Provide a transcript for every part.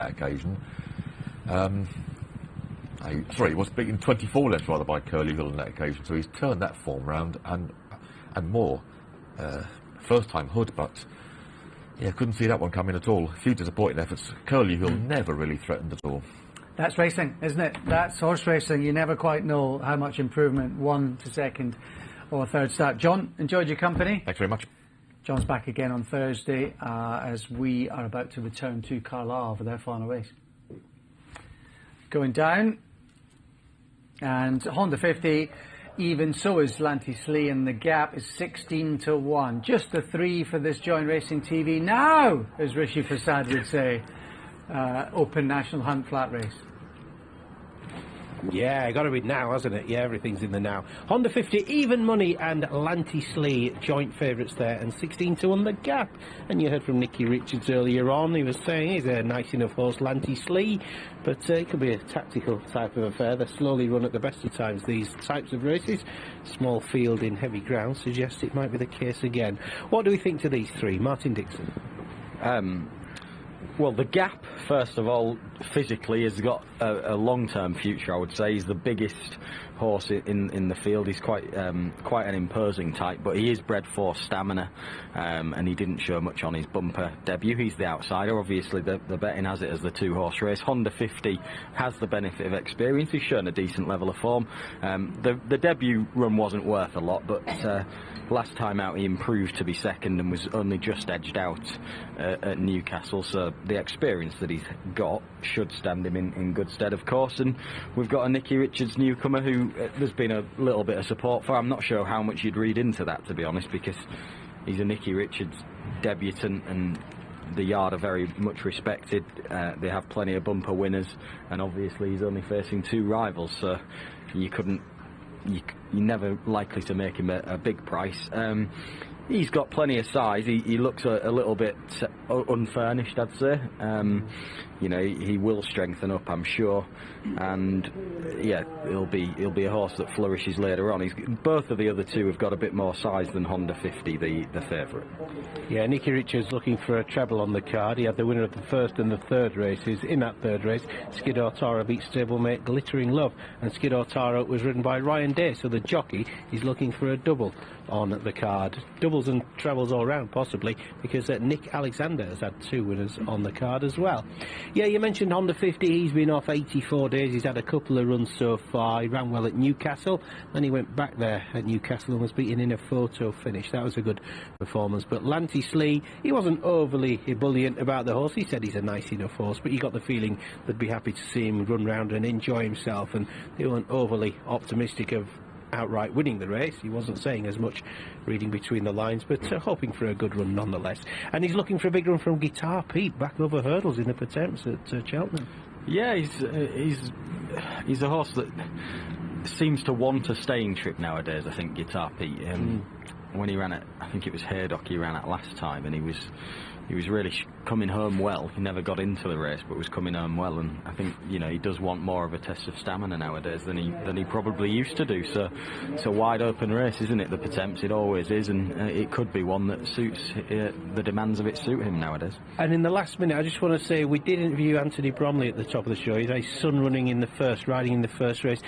that occasion. Sorry, he was beaten 24 lengths rather by Carlisle on that occasion, so he's turned that form round and more. First time Hood, but yeah, couldn't see that one coming at all. A few disappointing efforts. Carlisle never really threatened at all. That's racing, isn't it? That's horse racing. You never quite know how much improvement one to second or third start. John, enjoyed your company. Thanks very much. John's back again on Thursday as we are about to return to Carlisle for their final race. Going down, and Honda 50, even so is Lanty-Slee, and the gap is 16-1. Just a 3 for this Join Racing TV now, as Rishi Prasad would say. Open National Hunt flat race. Yeah, got to be now, hasn't it? Yeah, everything's in the now. Honda 50, even money, and Lanty-Slee, joint favourites there, and 16-1 the gap. And you heard from Nicky Richards earlier on. He was saying he's a nice enough horse, Lanty-Slee, but it could be a tactical type of affair. They slowly run at the best of times, these types of races. Small field in heavy ground suggests it might be the case again. What do we think to these three? Martin Dixon. Well, the gap, first of all, physically has got a long-term future, I would say. He's the biggest horse in the field. He's quite an imposing type, but he is bred for stamina, and he didn't show much on his bumper debut. He's the outsider. Obviously, the betting has it as the two-horse race. Honda 50 has the benefit of experience. He's shown a decent level of form. The debut run wasn't worth a lot, but last time out he improved to be second and was only just edged out at Newcastle, so the experience that he's got should stand him in good stead, of course. And we've got a Nicky Richards newcomer who there's been a little bit of support for. I'm not sure how much you'd read into that, to be honest, because he's a Nicky Richards debutant and the yard are very much respected. They have plenty of bumper winners, and obviously he's only facing two rivals, so you're never likely to make him a big price. He's got plenty of size. He looks a little bit unfurnished, I'd say. You know, he will strengthen up, I'm sure, and yeah, he'll be a horse that flourishes later on. Both of the other two have got a bit more size than Honda 50, the favourite. Yeah, Nicky Richards looking for a treble on the card. He had the winner of the first and the third races. In that third race, Skidor Taro beat stablemate Glittering Love, and Skidor Taro was ridden by Ryan Day, so the jockey is looking for a double on the card. Doubles and trebles all round, possibly, because Nick Alexander has had two winners on the card as well. Yeah, you mentioned Honda 50. He's been off 84 days. He's had a couple of runs so far. He ran well at Newcastle, then he went back there at Newcastle and was beaten in a photo finish. That was a good performance. But Lanty-Slee, he wasn't overly ebullient about the horse. He said he's a nice enough horse, but you got the feeling they'd be happy to see him run round and enjoy himself, and they weren't overly optimistic of outright winning the race. He wasn't saying as much, reading between the lines, but hoping for a good run nonetheless. And he's looking for a big run from Guitar Pete back over hurdles in the Pertemps at Cheltenham. Yeah, he's a horse that seems to want a staying trip nowadays, I think, Guitar Pete. When he ran at, I think it was Haydock he ran at last time, and he was really coming home well. He never got into the race, but was coming home well, and I think, you know, he does want more of a test of stamina nowadays than he probably used to do. So it's a wide open race, isn't it? The Pertemps, it always is, and it could be one that suits the demands of it suit him nowadays. And in the last minute, I just want to say we did interview Anthony Bromley at the top of the show. He's his son riding in the first race.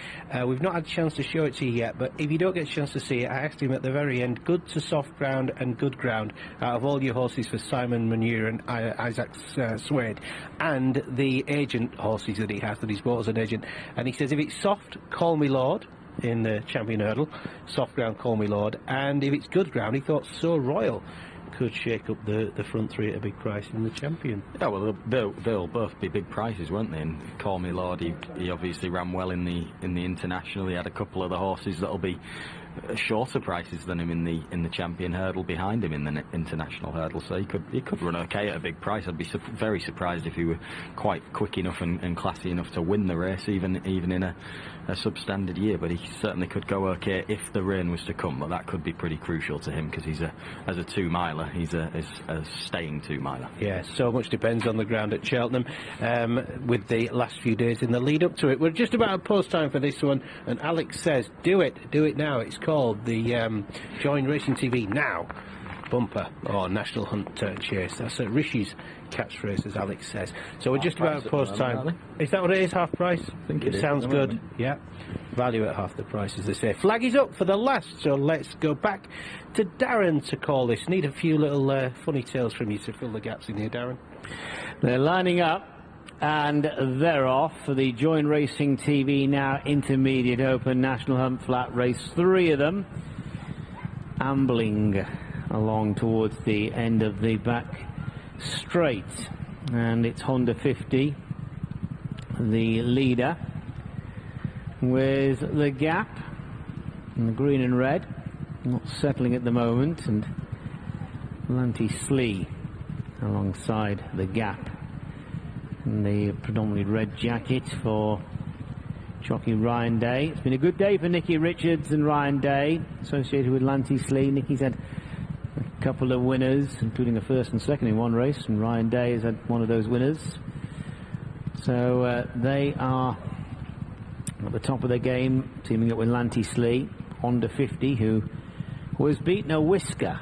We've not had a chance to show it to you yet, but if you don't get a chance to see it, I asked him at the very end, good to soft ground and good ground out of all your horses for Simon Manure and Isaac Swade, and the agent horses that he has, that he's bought as an agent. And he says, if it's soft, call me Lord in the Champion Hurdle, soft ground, call me Lord, and if it's good ground, he thought So Royal could shake up the front three at a big price in the Champion. Yeah, well, they'll both be big prices, won't they? And Call Me Lord, he obviously ran well in the International. He had a couple of the horses that'll be shorter prices than him in the Champion Hurdle behind him in the International Hurdle, so he could run okay at a big price. I'd be very surprised if he were quite quick enough and classy enough to win the race, even in a substandard year. But he certainly could go okay if the rain was to come, but that could be pretty crucial to him, because as a 2-miler, he's a staying 2-miler. Yeah, so much depends on the ground at Cheltenham, with the last few days in the lead up to it. We're just about at post time for this one, and Alex says, do it now. It's called the Join Racing TV Now. bumper or National Hunt Chase. That's at Rishi's catchphrase, as Alex says. So we're just about at post time. Is that what it is, half price? I think it is sounds good. Yeah. Value at half the price, as they say. Flag is up for the last, so let's go back to Darren to call this. Need a few little funny tales from you to fill the gaps in here, Darren. They're lining up and they're off for the Join Racing TV Now Intermediate Open National Hunt Flat Race. 3 of them ambling along towards the end of the back straight, and it's Honda 50, the leader, with the Gap in the green and red, not settling at the moment, and Lanty Slee alongside the Gap in the predominantly red jacket for jockey Ryan Day. It's been a good day for Nicky Richards and Ryan Day, associated with Lanty Slee. Nicky's had a couple of winners, including a first and second in one race, and Ryan Day has had one of those winners. So they are at the top of their game, teaming up with Lanty Slee. Honda 50, who was beaten a whisker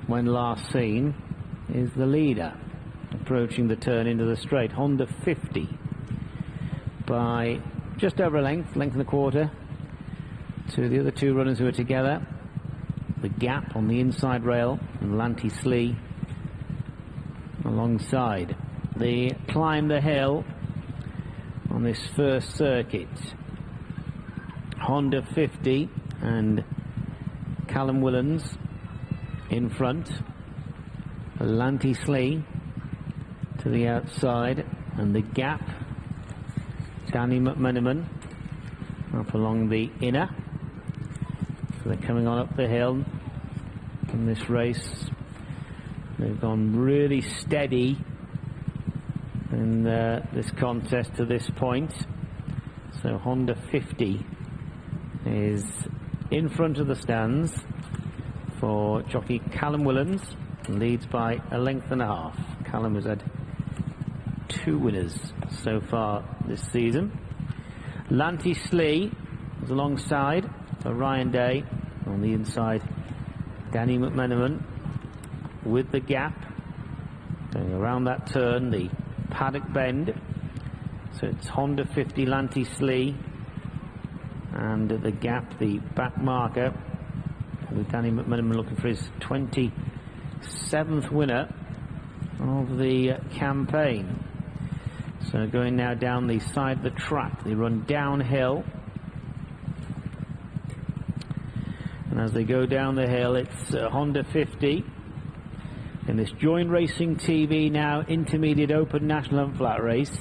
when last seen, is the leader, approaching the turn into the straight. Honda 50 by just over a length and a quarter to the other 2 runners who are together. The Gap on the inside rail and Lanty Slee alongside. They climb the hill on this first circuit. Honda 50 and Callum Willans in front. Lanty Slee to the outside, and the Gap, Danny McMenamin, up along the inner. So they're coming on up the hill in this race. They've gone really steady in this contest to this point. So Honda 50 is in front of the stands for jockey Callum Willans, leads by a length and a half. Callum has had 2 winners so far this season. Lanty Slee is alongside for Ryan Day. On the inside, Danny McMenamin with the Gap going around that turn, the paddock bend. So it's Honda 50, Lanty Slee, and the Gap, the back marker, with Danny McMenamin looking for his 27th winner of the campaign. So going now down the side of the track, they run downhill, and as they go down the hill, it's Honda 50 in this Join Racing TV Now Intermediate Open National Hunt Flat Race.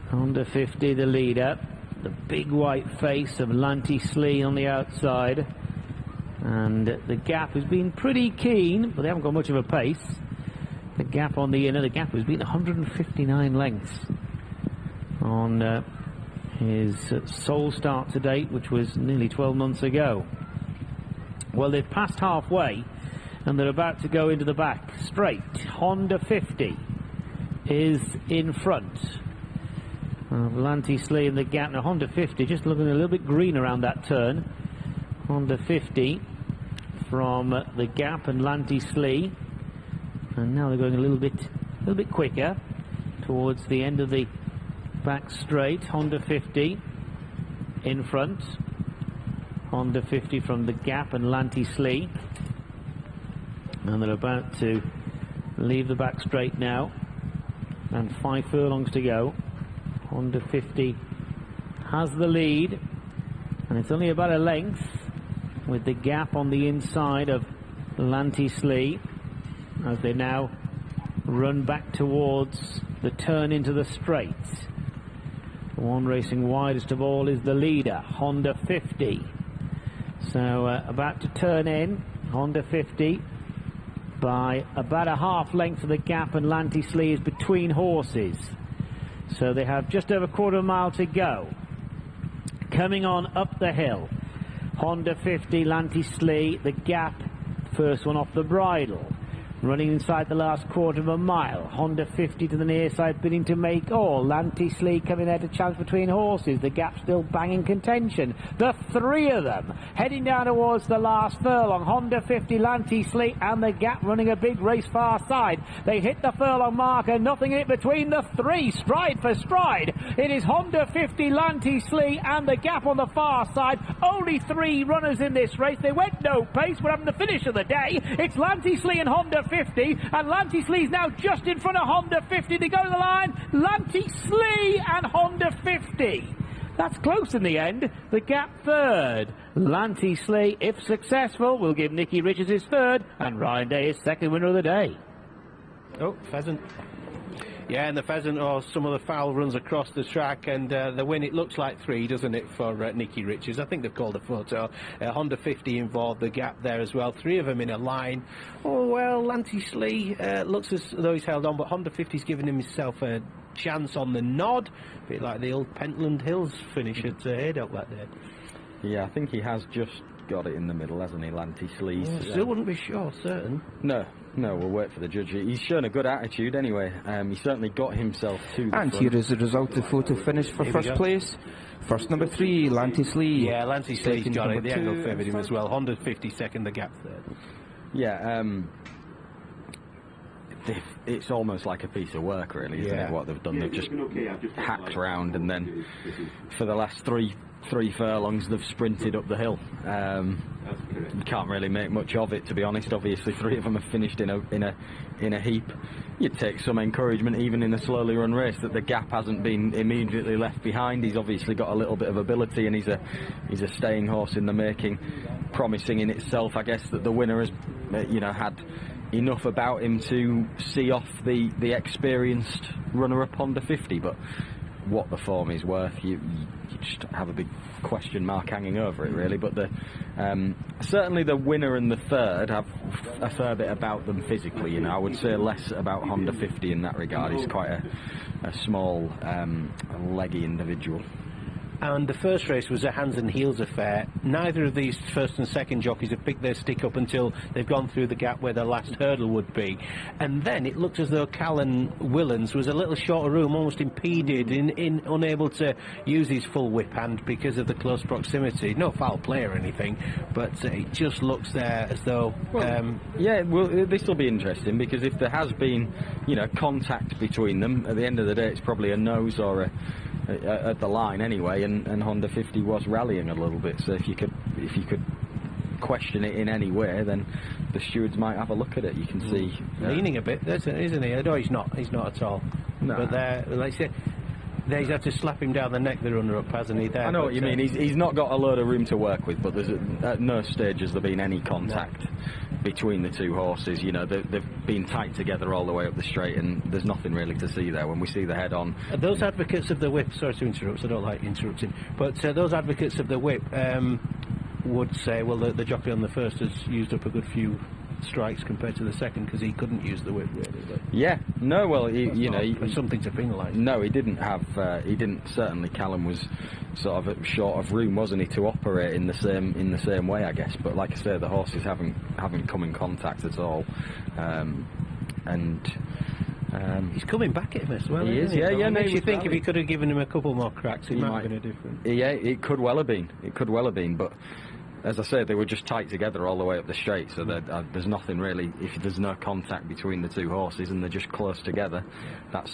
Honda 50 the leader, the big white face of Lanty Slee on the outside, and the Gap has been pretty keen, but they haven't got much of a pace. The Gap on the inner, the Gap has been 159 lengths on his sole start to date, which was nearly 12 months ago. Well, they've passed halfway and they're about to go into the back straight. Honda 50 is in front of Lanty Slee and the Gap. Now Honda 50 just looking a little bit green around that turn. Honda 50 from the Gap and Lanty Slee, and now they're going a little bit quicker towards the end of the back straight. Honda 50 in front. Honda 50 from the Gap and Lanty Slee, and they're about to leave the back straight now, and 5 furlongs to go. Honda 50 has the lead, and it's only about a length, with the Gap on the inside of Lanty Slee as they now run back towards the turn into the straight. The one racing widest of all is the leader, Honda 50. So about to turn in, Honda 50 by about a half length of the Gap, and Lanty Slee is between horses. So they have just over a quarter of a mile to go. Coming on up the hill, Honda 50, Lanty Slee, the Gap, first one off the bridle. running inside the last quarter of a mile. Honda 50 to the near side, bidding to make all. Lanty coming there to challenge between horses. The gap still banging contention. The three of them heading down towards the last furlong. Honda 50, Lanty and the gap running a big race far side. They hit the furlong marker, nothing in it between the three, stride for stride. It is Honda 50, Lanty and the gap on the far side. Only three runners in this race. They went no pace. We're having the finish of the day. It's Lanty and Honda 50, and Lanty is now just in front of Honda 50 to go to the line. Lanty and Honda 50. That's close in the end. The gap third. Lanty if successful, will give Nicky Richards his third, and Ryan Day his second winner of the day. Oh, Pheasant. Yeah, and the Pheasant, or some of the foul runs across the track, and the win, it looks like 3, doesn't it, for Nicky Richards? I think they've called a photo. Honda 50 involved, the gap there as well. 3 of them in a line. Oh, well, Lanty looks as though he's held on, but Honda 50's given himself a chance on the nod. A bit like the old Pentland Hills finish at Haydock that day. Yeah, I think he has just got it in the middle, hasn't he, Lanty Still wouldn't be sure, certain. No, we'll wait for the judge. He's shown a good attitude anyway. He certainly got himself to the And front. here is the result of photo finish for first place. First number 3, Lanty Yeah, Lanty got it. The angle favoured him two. as well. Honda 50 second, the gap third. Yeah, it's almost like a piece of work, really, isn't it, what they've done? They've just hacked round, and then for the last three furlongs they've sprinted up the hill. You can't really make much of it, to be honest. Obviously 3 of them have finished in a heap. You'd take some encouragement even in a slowly run race that the gap hasn't been immediately left behind. He's obviously got a little bit of ability, and he's a staying horse in the making, promising in itself. I guess that the winner has had enough about him to see off the experienced runner-up Honda 50, but what the form is worth, you just have a big question mark hanging over it, really. But certainly the winner and the third have a fair bit about them physically. I would say less about Honda 50 in that regard. He's quite a small, leggy individual. And the first race was a hands and heels affair. Neither of these first and second jockeys have picked their stick up until they've gone through the gap where the last hurdle would be. And then it looked as though Callan Willans was a little short of room, almost impeded, in unable to use his full whip hand because of the close proximity. No foul play or anything, but it just looks there as though... this will be interesting, because if there has been, contact between them, at the end of the day it's probably a nose or at the line anyway, and Honda 50 was rallying a little bit, so if you could question it in any way, then the stewards might have a look at it. You can see leaning a bit, isn't he? No, he's not at all. No. But there, like I say, he's had to slap him down the neck, the runner-up, hasn't he? There, I know what you mean. He's not got a load of room to work with, but at no stage has there been any contact between the two horses. They've been tight together all the way up the straight, and there's nothing really to see there. When we see the head on, those advocates of the whip, sorry to interrupt, I don't like interrupting, but those advocates of the whip would say, well, the jockey on the first has used up a good few strikes compared to the second because he couldn't use the whip, really. But yeah, no, well, something to penalise. No, he didn't have. Certainly, Callum was sort of short of room, wasn't he, to operate in the same way, I guess. But like I say, the horses haven't come in contact at all, he's coming back at him as well. He is, yeah. It makes you think if he could have given him a couple more cracks, it might have been a different. Yeah, it could well have been. But as I say, they were just tight together all the way up the straight, so there's nothing really. If there's no contact between the two horses and they're just close together, that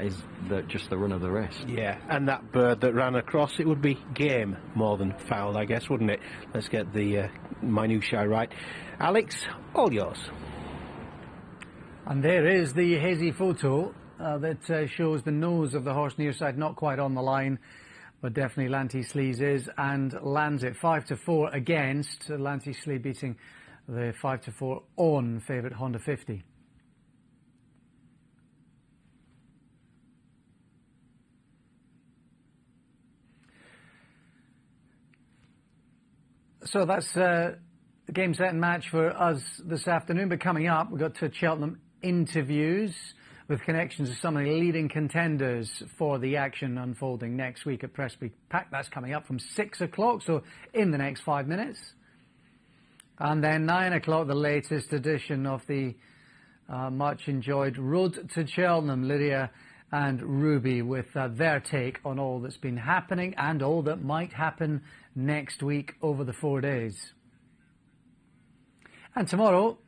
is just the run of the race. Yeah, and that bird that ran across, it would be game more than foul, I guess, wouldn't it? Let's get the minutiae right. Alex, all yours. And there is the hazy photo that shows the nose of the horse near side, not quite on the line, but definitely Lanty is, and lands it 5-4 against Lanty beating the 5-4 on favourite Honda 50. So that's the game, set and match for us this afternoon. But coming up, we've got Cheltenham interviews with connections to some of the leading contenders for the action unfolding next week at Presby Pack. That's coming up from 6 o'clock, so in the next 5 minutes. And then 9 o'clock, the latest edition of the Much enjoyed. Road to Cheltenham, Lydia and Ruby with their take on all that's been happening and all that might happen next week over the 4 days. And tomorrow,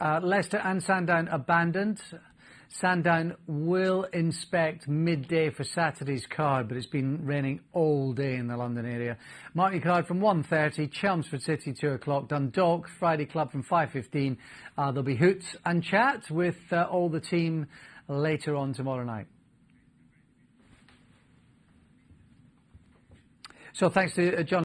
Leicester and Sandown abandoned. Sandown will inspect midday for Saturday's card, but it's been raining all day in the London area. Mark your card from 1:30, Chelmsford City 2 o'clock, Dundalk Friday Club from 5:15. There'll be hoots and chat with all the team later on tomorrow night. So thanks to John.